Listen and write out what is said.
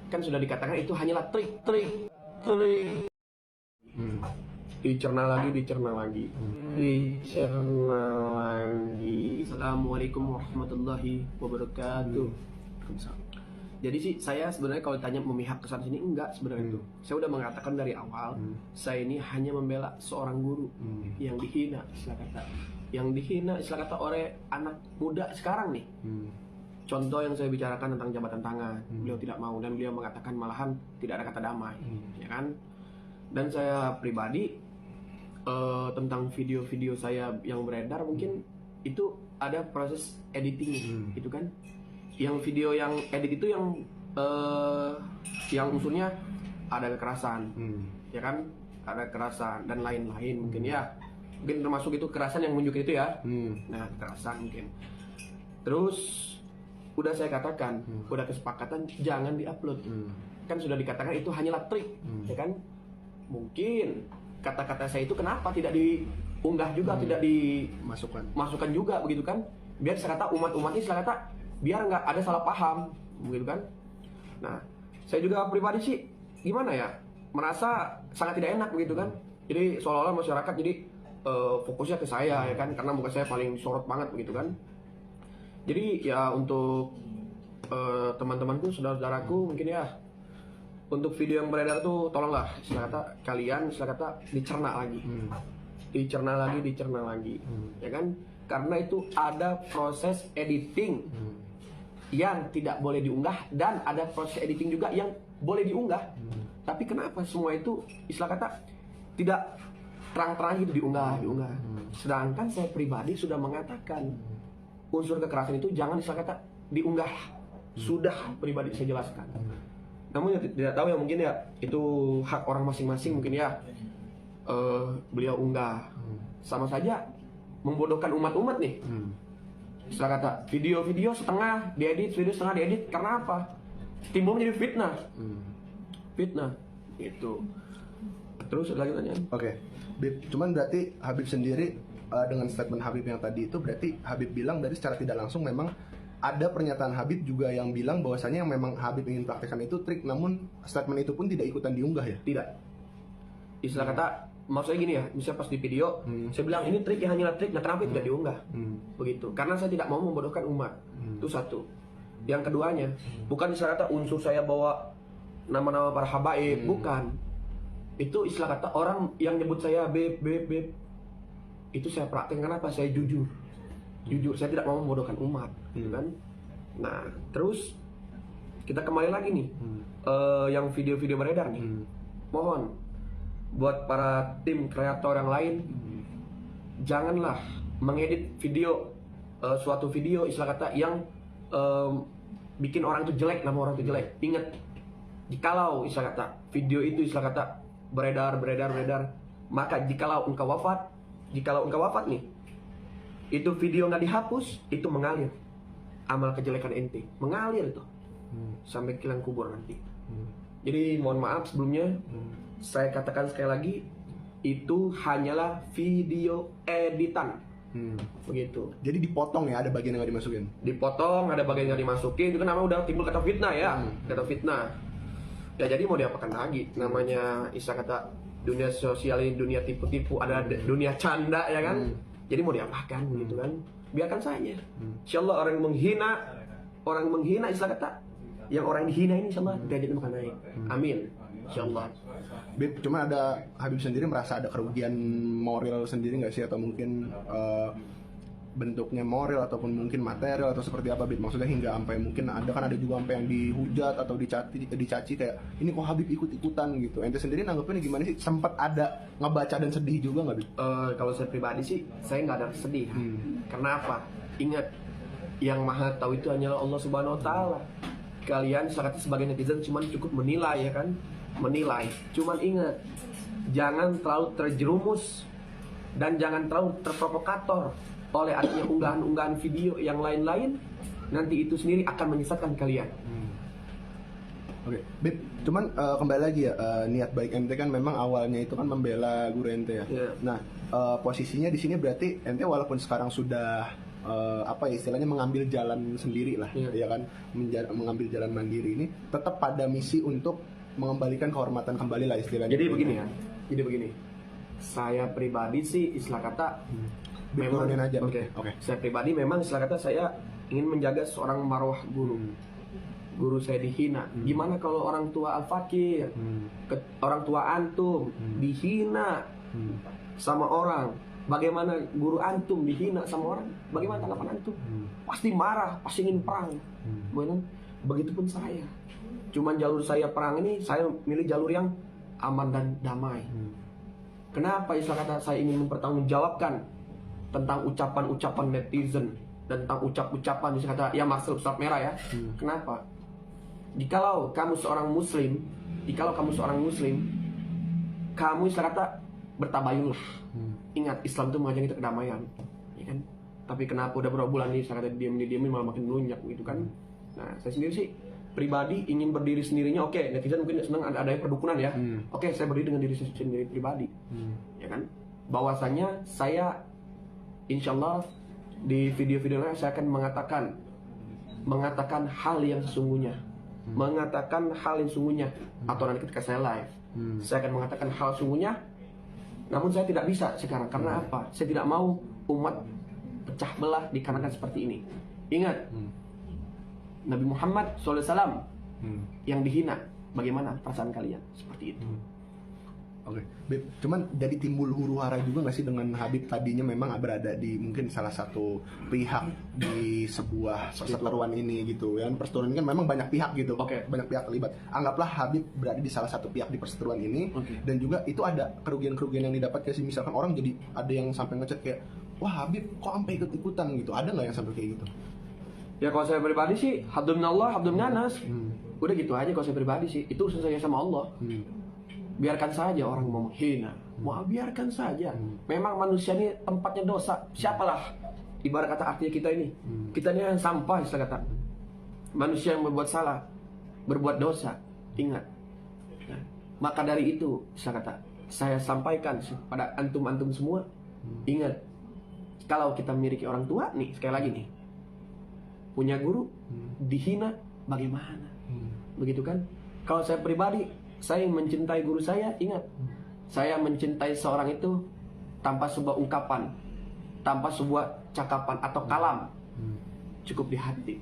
Kan sudah dikatakan itu hanyalah trik. Dicerna lagi. Assalamualaikum warahmatullahi wabarakatuh. Jadi sih saya sebenarnya kalau ditanya memihak ke sana sini enggak sebenarnya itu. Saya udah mengatakan dari awal, saya ini hanya membela seorang guru yang dihina istilah kata. Yang dihina istilah kata oleh anak muda sekarang nih. Contoh yang saya bicarakan tentang jabatan tangan, beliau tidak mau dan beliau mengatakan malahan tidak ada kata damai, ya kan? Dan saya pribadi tentang video-video saya yang beredar mungkin itu ada proses editing gitu kan? Yang video yang edit itu yang unsurnya ada kekerasan, ya kan? Ada kekerasan dan lain-lain mungkin ya. Mungkin termasuk itu kekerasan yang menunjukkan itu ya. Nah, kekerasan mungkin. Terus udah saya katakan, udah kesepakatan jangan diupload. Kan sudah dikatakan itu hanyalah trik, ya kan? Mungkin kata-kata saya itu kenapa tidak diunggah juga, tidak dimasukkan juga begitu kan? Biar saya kata umat-umat ini saya kata biar nggak ada salah paham, begitu kan? Nah, saya juga pribadi sih gimana ya, merasa sangat tidak enak begitu kan? Jadi seolah-olah masyarakat jadi fokusnya ke saya ya kan, karena muka saya paling sorot banget begitu kan? Jadi ya untuk teman-temanku, saudara-saudaraku mungkin ya, untuk video yang beredar tuh tolonglah istilah kata kalian istilah kata dicerna lagi, ya kan? Karena itu ada proses editing yang tidak boleh diunggah dan ada proses editing juga yang boleh diunggah. Tapi kenapa semua itu istilah kata tidak terang-terang gitu diunggah. Sedangkan saya pribadi sudah mengatakan unsur kekerasan itu jangan istilah kata diunggah. Sudah pribadi saya jelaskan. Namun ya, tidak tahu ya mungkin ya itu hak orang masing-masing mungkin ya. Beliau unggah sama saja membodohkan umat-umat nih. Istilah kata video setengah diedit karena apa? Timbul menjadi fitnah itu. Terus lagi tanya. Oke, Bib, cuman berarti Habib sendiri dengan statement Habib yang tadi itu berarti Habib bilang dari secara tidak langsung memang ada pernyataan Habib juga yang bilang bahwasanya yang memang Habib ingin praktekkan itu trik, namun statement itu pun tidak ikutan diunggah ya? Tidak. Istilah kata maksudnya gini ya, misalnya pas di video saya bilang ini trik yang hanyalah trik, nah kenapa tidak diunggah? Begitu. Karena saya tidak mau membodohkan umat. Itu satu. Yang keduanya, bukan istilah kata unsur saya bawa nama-nama para habaib, bukan. Itu istilah kata orang yang nyebut saya beb. Itu saya praktekkan apa? Saya jujur, saya tidak mau membodohkan umat, gitu kan? Nah, terus kita kembali lagi nih, yang video-video beredar nih, mohon buat para tim kreator yang lain, janganlah mengedit video, suatu video istilah kata yang bikin orang itu jelek, nama orang itu jelek. Ingat, jikalau istilah kata video itu istilah kata beredar, maka jikalau engkau wafat nih, itu video nggak dihapus, itu mengalir amal kejelekan ente, mengalir itu sampai ke liang kubur nanti. Jadi mohon maaf sebelumnya, saya katakan sekali lagi, itu hanyalah video editan, begitu. Jadi dipotong ya, ada bagian yang nggak dimasukin? Dipotong, ada bagian yang dimasukin, itu kan namanya udah timbul kata fitnah ya, kata fitnah. Ya jadi mau diapakan lagi, namanya istilah kata dunia sosial ini dunia tipu-tipu, ada dunia canda ya kan. Jadi mau diapakan gitu kan, biarkan saja. Insyaallah orang menghina istilah kata, yang orang dihina ini insyaallah derajatnya akan naik. Amin, insyaallah. Bib, cuma ada Habib sendiri merasa ada kerugian moral sendiri nggak sih, atau mungkin bentuknya moral ataupun mungkin material atau seperti apa, Bib? Maksudnya hingga sampai mungkin ada juga sampai yang dihujat atau dicaci kayak ini kok Habib ikut-ikutan gitu. Ente sendiri nanggepinnya gimana sih? Sempat ada ngebaca dan sedih juga nggak, Bib? Kalau saya pribadi sih saya nggak ada sedih. Kenapa? Ingat, yang maha tahu itu hanyalah Allah Subhanahu Wa Taala. Kalian sebagai netizen cuma cukup menilai ya kan, menilai. Cuman ingat, jangan terlalu terjerumus dan jangan terlalu terprovokator oleh adanya unggahan-unggahan video yang lain-lain. Nanti itu sendiri akan menyesatkan kalian. Oke, Bib, cuman kembali lagi ya, niat baik ente kan memang awalnya itu kan membela guru ente ya. Yeah. Nah, posisinya di sini berarti ente walaupun sekarang sudah apa ya, istilahnya mengambil jalan sendiri lah, ya kan, mengambil jalan mandiri ini tetap pada misi untuk mengembalikan kehormatan kembali lah istilahnya. Jadi begini ya, jadi begini. Saya pribadi sih istilah kata memang aja. Oke. Saya pribadi memang istilah kata saya ingin menjaga seorang marwah guru. Guru saya dihina. Gimana kalau orang tua al-fakir, orang tua antum dihina sama orang? Bagaimana guru antum dihina sama orang? Bagaimana tanggapan antum? Pasti marah, pasti ingin perang. Begitupun saya. Cuman jalur saya perang ini, saya milih jalur yang aman dan damai. Kenapa istilah kata saya ingin mempertanggungjawabkan tentang ucapan-ucapan netizen dan tentang ucapan istilah kata ya Marcel Ustadz Merah ya. Kenapa? Jikalau kamu seorang muslim, kamu istilah kata bertabayunlah. Ingat, Islam itu mengajak kita kedamaian, ya kan? Tapi kenapa udah berapa bulan nih istilah kata diam-diam malah makin melunjak gitu kan? Nah, saya sendiri sih pribadi ingin berdiri sendirinya. Oke, netizen mungkin senang ada perdukunan ya. Oke, saya berdiri dengan diri saya sendiri pribadi, ya kan? Bahwasanya saya insya Allah di video-video lain saya akan mengatakan hal yang sesungguhnya, atau nanti ketika saya live, saya akan mengatakan hal sesungguhnya. Namun saya tidak bisa sekarang karena apa? Saya tidak mau umat pecah belah dikarenakan seperti ini. Ingat, Nabi Muhammad SAW yang dihina, bagaimana perasaan kalian? Seperti itu. Oke, Bib, cuman jadi timbul huru hara juga nggak sih dengan Habib tadinya memang berada di mungkin salah satu pihak di sebuah perseteruan ini gitu ya. Perseteruan ini kan memang banyak pihak gitu, banyak pihak terlibat. Anggaplah Habib berada di salah satu pihak di perseteruan ini, dan juga itu ada kerugian-kerugian yang didapat kayak misalkan orang jadi ada yang sampai ngechat kayak, wah Habib kok sampai ikut-ikutan gitu, ada nggak yang sampai kayak gitu? Ya kalau saya pribadi sih, habdun minallah, habdun minas. Udah gitu aja kalau saya pribadi sih, itu urusan saya sama Allah. Biarkan saja orang mau menghina, mau biarkan saja. Memang manusia ini tempatnya dosa. Siapalah ibarat kata artinya kita ini yang sampah istilah kata. Manusia yang berbuat salah, berbuat dosa. Ingat. Nah, maka dari itu istilah kata saya sampaikan pada antum-antum semua. Ingat, kalau kita memiliki orang tua nih, sekali lagi nih, punya guru dihina, bagaimana? Begitu kan? Kalau saya pribadi, saya mencintai guru saya, ingat, saya mencintai seorang itu tanpa sebuah ungkapan, tanpa sebuah cakapan atau kalam, cukup di hati.